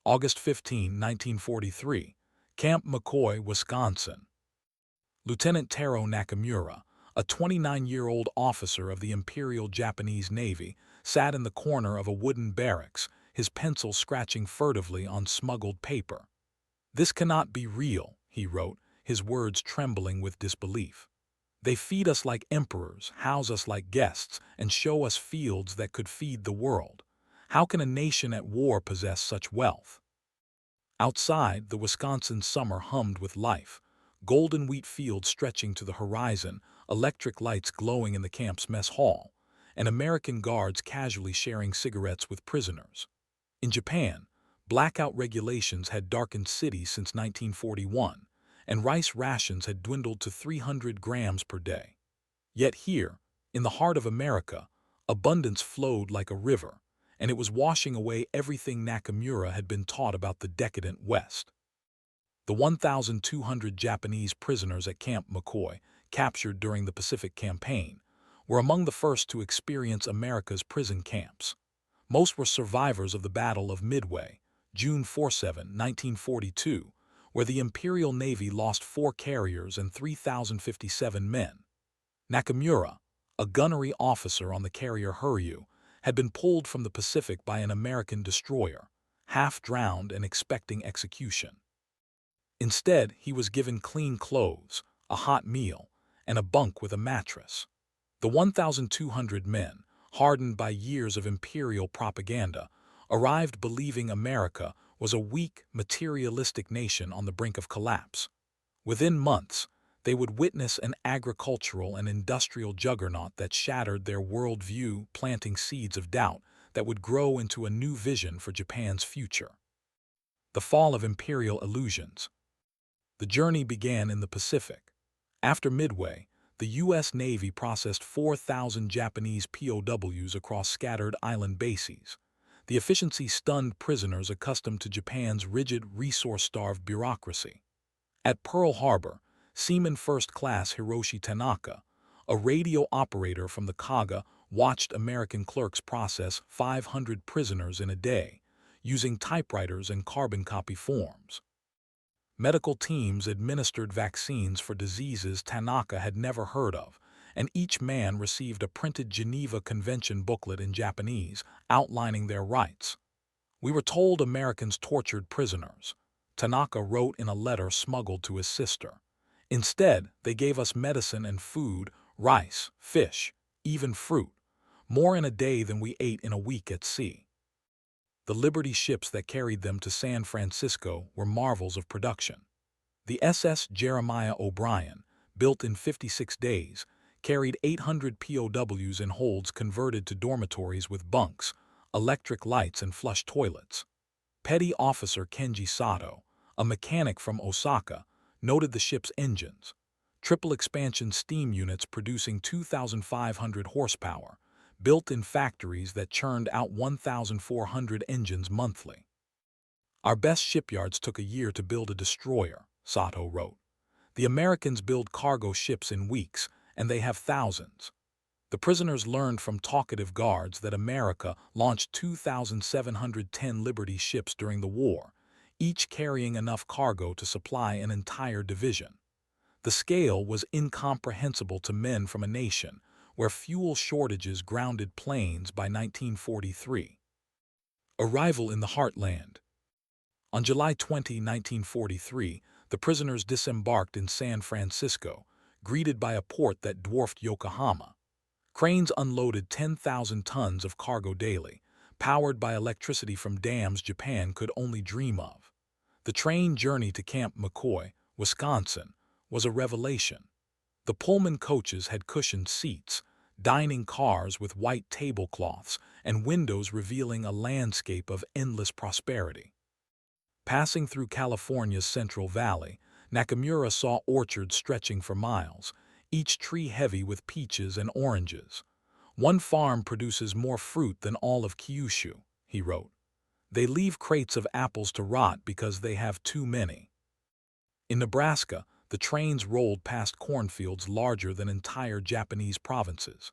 August 15, 1943, Camp McCoy, Wisconsin. Lieutenant Taro Nakamura, a 29-year-old officer of the Imperial Japanese Navy, sat in the corner of a wooden barracks, his pencil scratching furtively on smuggled paper. "This cannot be real," he wrote, his words trembling with disbelief. "They feed us like emperors, house us like guests, and show us fields that could feed the world. How can a nation at war possess such wealth?" Outside, the Wisconsin summer hummed with life. Golden wheat fields stretching to the horizon, electric lights glowing in the camp's mess hall, and American guards casually sharing cigarettes with prisoners. In Japan, blackout regulations had darkened cities since 1941, and rice rations had dwindled to 300 grams per day. Yet here, in the heart of America, abundance flowed like a river, and it was washing away everything Nakamura had been taught about the decadent West. The 1,200 Japanese prisoners at Camp McCoy, captured during the Pacific Campaign, were among the first to experience America's prison camps. Most were survivors of the Battle of Midway, June 4-7, 1942, where the Imperial Navy lost 4 carriers and 3,057 men. Nakamura, a gunnery officer on the carrier Huryu, had been pulled from the Pacific by an American destroyer, half drowned and expecting execution. Instead, he was given clean clothes, a hot meal, and a bunk with a mattress. The 1,200 men, hardened by years of imperial propaganda, arrived believing America was a weak, materialistic nation on the brink of collapse. Within months, they would witness an agricultural and industrial juggernaut that shattered their worldview, planting seeds of doubt that would grow into a new vision for Japan's future. The fall of imperial illusions. The journey began in the Pacific. After Midway, the U.S. Navy processed 4,000 Japanese POWs across scattered island bases. The efficiency stunned prisoners accustomed to Japan's rigid, resource-starved bureaucracy. At Pearl Harbor, Seaman First Class Hiroshi Tanaka, a radio operator from the Kaga, watched American clerks process 500 prisoners in a day, using typewriters and carbon copy forms. Medical teams administered vaccines for diseases Tanaka had never heard of, and each man received a printed Geneva Convention booklet in Japanese outlining their rights. "We were told Americans tortured prisoners," Tanaka wrote in a letter smuggled to his sister. "Instead, they gave us medicine and food, rice, fish, even fruit, more in a day than we ate in a week at sea." The Liberty ships that carried them to San Francisco were marvels of production. The SS Jeremiah O'Brien, built in 56 days, carried 800 POWs in holds converted to dormitories with bunks, electric lights, and flush toilets. Petty Officer Kenji Sato, a mechanic from Osaka, noted the ship's engines. Triple expansion steam units producing 2,500 horsepower, built in factories that churned out 1,400 engines monthly. "Our best shipyards took a year to build a destroyer," Sato wrote. "The Americans build cargo ships in weeks, and they have thousands." The prisoners learned from talkative guards that America launched 2,710 Liberty ships during the war, each carrying enough cargo to supply an entire division. The scale was incomprehensible to men from a nation where fuel shortages grounded planes by 1943. Arrival in the Heartland. On July 20, 1943, the prisoners disembarked in San Francisco, greeted by a port that dwarfed Yokohama. Cranes unloaded 10,000 tons of cargo daily, powered by electricity from dams Japan could only dream of. The train journey to Camp McCoy, Wisconsin, was a revelation. The Pullman coaches had cushioned seats, dining cars with white tablecloths, and windows revealing a landscape of endless prosperity. Passing through California's Central Valley, Nakamura saw orchards stretching for miles, each tree heavy with peaches and oranges. "One farm produces more fruit than all of Kyushu," he wrote. "They leave crates of apples to rot because they have too many." In Nebraska, the trains rolled past cornfields larger than entire Japanese provinces.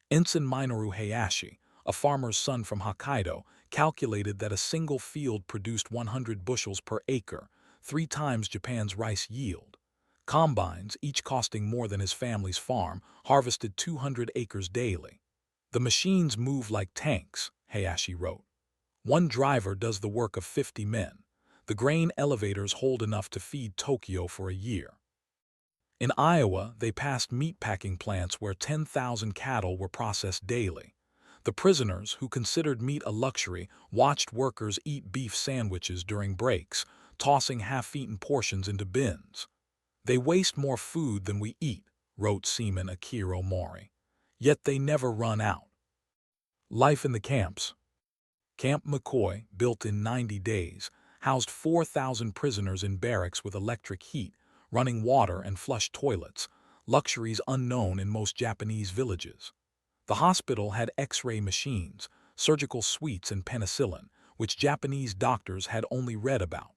Ensign Minoru Hayashi, a farmer's son from Hokkaido, calculated that a single field produced 100 bushels per acre, 3 times Japan's rice yield. Combines, each costing more than his family's farm, harvested 200 acres daily. The machines move like tanks, Hayashi wrote. One driver does the work of 50 men. The grain elevators hold enough to feed Tokyo for a year. In Iowa, they passed meatpacking plants where 10,000 cattle were processed daily. The prisoners, who considered meat a luxury, watched workers eat beef sandwiches during breaks, tossing half-eaten portions into bins. "They waste more food than we eat," wrote seaman Akira Mori. "Yet they never run out." Life in the camps. Camp McCoy, built in 90 days, housed 4,000 prisoners in barracks with electric heat, running water and flush toilets, luxuries unknown in most Japanese villages. The hospital had X-ray machines, surgical suites and penicillin, which Japanese doctors had only read about.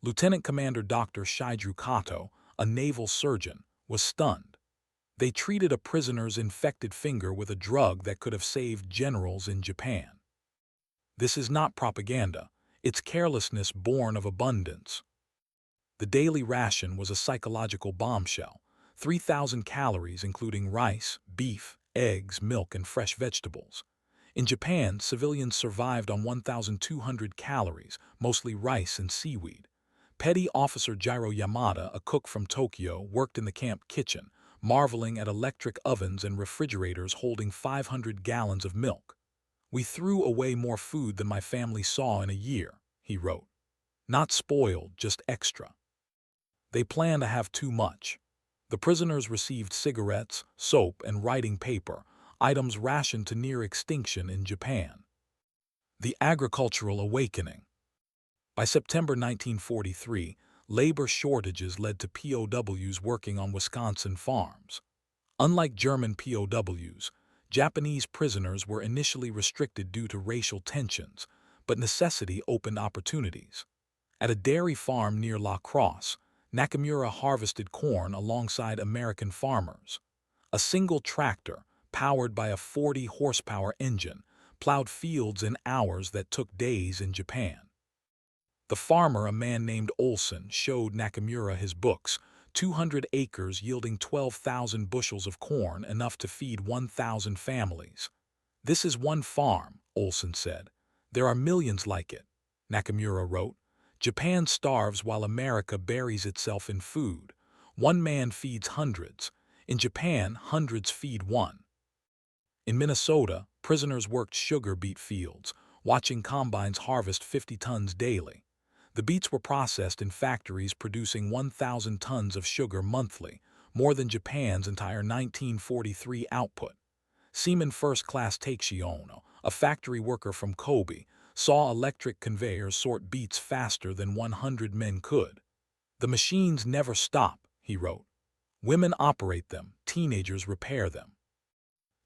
Lieutenant Commander Dr. Shigeru Kato, a naval surgeon, was stunned. They treated a prisoner's infected finger with a drug that could have saved generals in Japan. This is not propaganda, it's carelessness born of abundance. The daily ration was a psychological bombshell, 3,000 calories including rice, beef, eggs, milk, and fresh vegetables. In Japan, civilians survived on 1,200 calories, mostly rice and seaweed. Petty Officer Jiro Yamada, a cook from Tokyo, worked in the camp kitchen, marveling at electric ovens and refrigerators holding 500 gallons of milk. "We threw away more food than my family saw in a year," he wrote. "Not spoiled, just extra." They planned to have too much. The prisoners received cigarettes, soap, and writing paper, items rationed to near extinction in Japan. The agricultural awakening. By September 1943, labor shortages led to POWs working on Wisconsin farms. Unlike German POWs, Japanese prisoners were initially restricted due to racial tensions, but necessity opened opportunities. At a dairy farm near La Crosse, Nakamura harvested corn alongside American farmers. A single tractor, powered by a 40-horsepower engine, plowed fields in hours that took days in Japan. The farmer, a man named Olson, showed Nakamura his books, 200 acres yielding 12,000 bushels of corn, enough to feed 1,000 families. "This is one farm," Olson said. "There are millions like it," Nakamura wrote. "Japan starves while America buries itself in food. One man feeds hundreds. In Japan, hundreds feed one." In Minnesota, prisoners worked sugar beet fields, watching combines harvest 50 tons daily. The beets were processed in factories producing 1,000 tons of sugar monthly, more than Japan's entire 1943 output. Seaman First Class Takeshi Ono, a factory worker from Kobe, saw electric conveyors sort beets faster than 100 men could. "The machines never stop," he wrote. "Women operate them, teenagers repair them."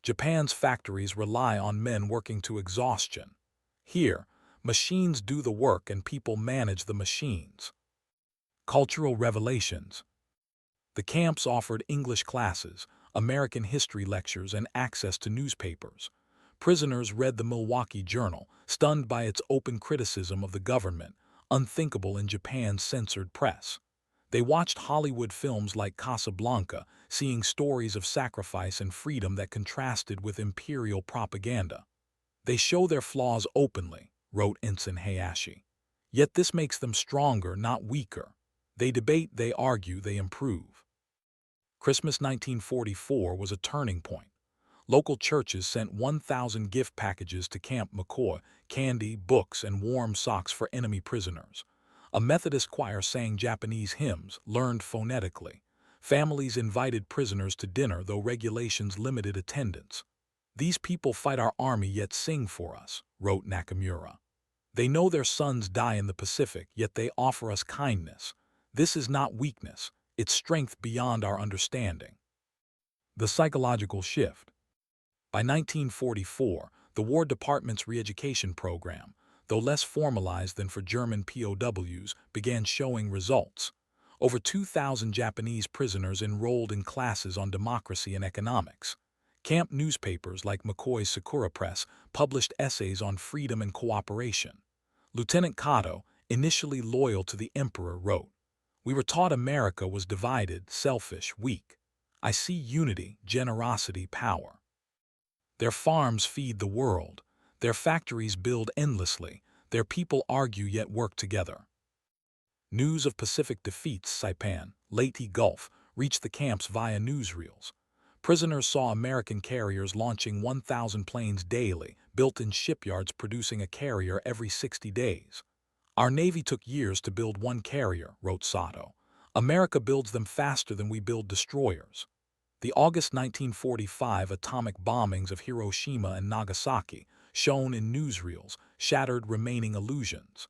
Japan's factories rely on men working to exhaustion. Here, machines do the work and people manage the machines. Cultural revelations. The camps offered English classes, American history lectures, and access to newspapers. Prisoners read the Milwaukee Journal, stunned by its open criticism of the government, unthinkable in Japan's censored press. They watched Hollywood films like Casablanca, seeing stories of sacrifice and freedom that contrasted with imperial propaganda. "They show their flaws openly," wrote Ensign Hayashi. "Yet this makes them stronger, not weaker. They debate, they argue, they improve." Christmas 1944 was a turning point. Local churches sent 1,000 gift packages to Camp McCoy, candy, books, and warm socks for enemy prisoners. A Methodist choir sang Japanese hymns, learned phonetically. Families invited prisoners to dinner, though regulations limited attendance. "These people fight our army yet sing for us," wrote Nakamura. "They know their sons die in the Pacific, yet they offer us kindness. This is not weakness, it's strength beyond our understanding." The psychological shift. By 1944, the War Department's re-education program, though less formalized than for German POWs, began showing results. Over 2,000 Japanese prisoners enrolled in classes on democracy and economics. Camp newspapers like McCoy's Sakura Press published essays on freedom and cooperation. Lieutenant Kato, initially loyal to the emperor, wrote, "We were taught America was divided, selfish, weak. I see unity, generosity, power. Their farms feed the world. Their factories build endlessly. Their people argue yet work together." News of Pacific defeats, Saipan, Leyte Gulf, reached the camps via newsreels. Prisoners saw American carriers launching 1,000 planes daily, built in shipyards producing a carrier every 60 days. "Our Navy took years to build one carrier," wrote Sato. "America builds them faster than we build destroyers." The August 1945 atomic bombings of Hiroshima and Nagasaki, shown in newsreels, shattered remaining illusions.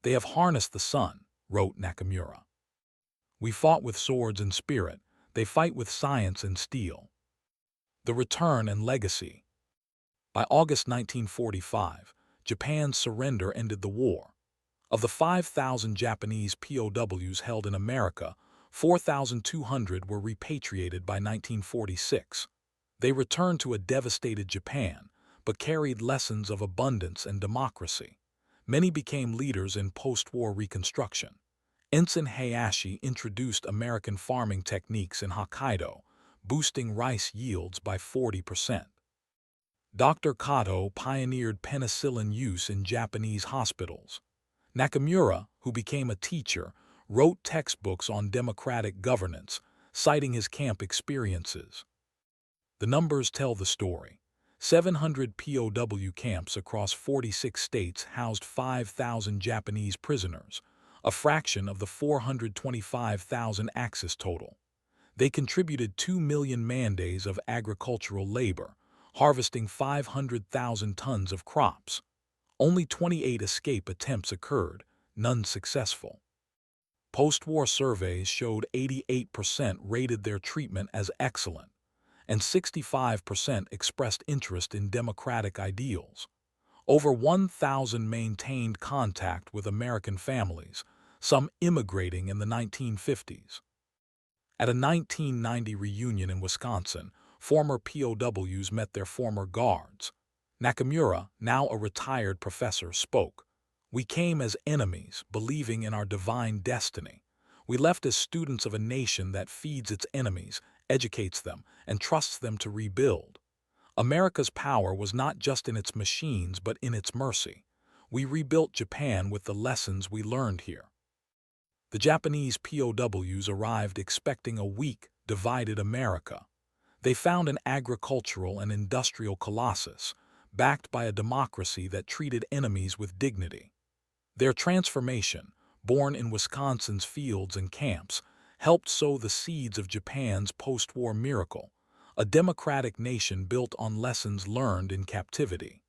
"They have harnessed the sun," wrote Nakamura. "We fought with swords and spirit. They fight with science and steel." The return and legacy. By August 1945, Japan's surrender ended the war. Of the 5,000 Japanese POWs held in America, 4,200 were repatriated by 1946. They returned to a devastated Japan, but carried lessons of abundance and democracy. Many became leaders in post-war reconstruction. Ensign Hayashi introduced American farming techniques in Hokkaido, boosting rice yields by 40%. Dr. Kato pioneered penicillin use in Japanese hospitals. Nakamura, who became a teacher, wrote textbooks on democratic governance, citing his camp experiences. The numbers tell the story. 700 POW camps across 46 states housed 5,000 Japanese prisoners, a fraction of the 425,000 Axis total. They contributed 2 million man-days of agricultural labor, harvesting 500,000 tons of crops. Only 28 escape attempts occurred, none successful. Post-war surveys showed 88% rated their treatment as excellent, and 65% expressed interest in democratic ideals. Over 1,000 maintained contact with American families, some immigrating in the 1950s. At a 1990 reunion in Wisconsin, former POWs met their former guards. Nakamura, now a retired professor, spoke. "We came as enemies, believing in our divine destiny. We left as students of a nation that feeds its enemies, educates them, and trusts them to rebuild. America's power was not just in its machines but in its mercy. We rebuilt Japan with the lessons we learned here." The Japanese POWs arrived expecting a weak, divided America. They found an agricultural and industrial colossus, backed by a democracy that treated enemies with dignity. Their transformation, born in Wisconsin's fields and camps, helped sow the seeds of Japan's post-war miracle, a democratic nation built on lessons learned in captivity.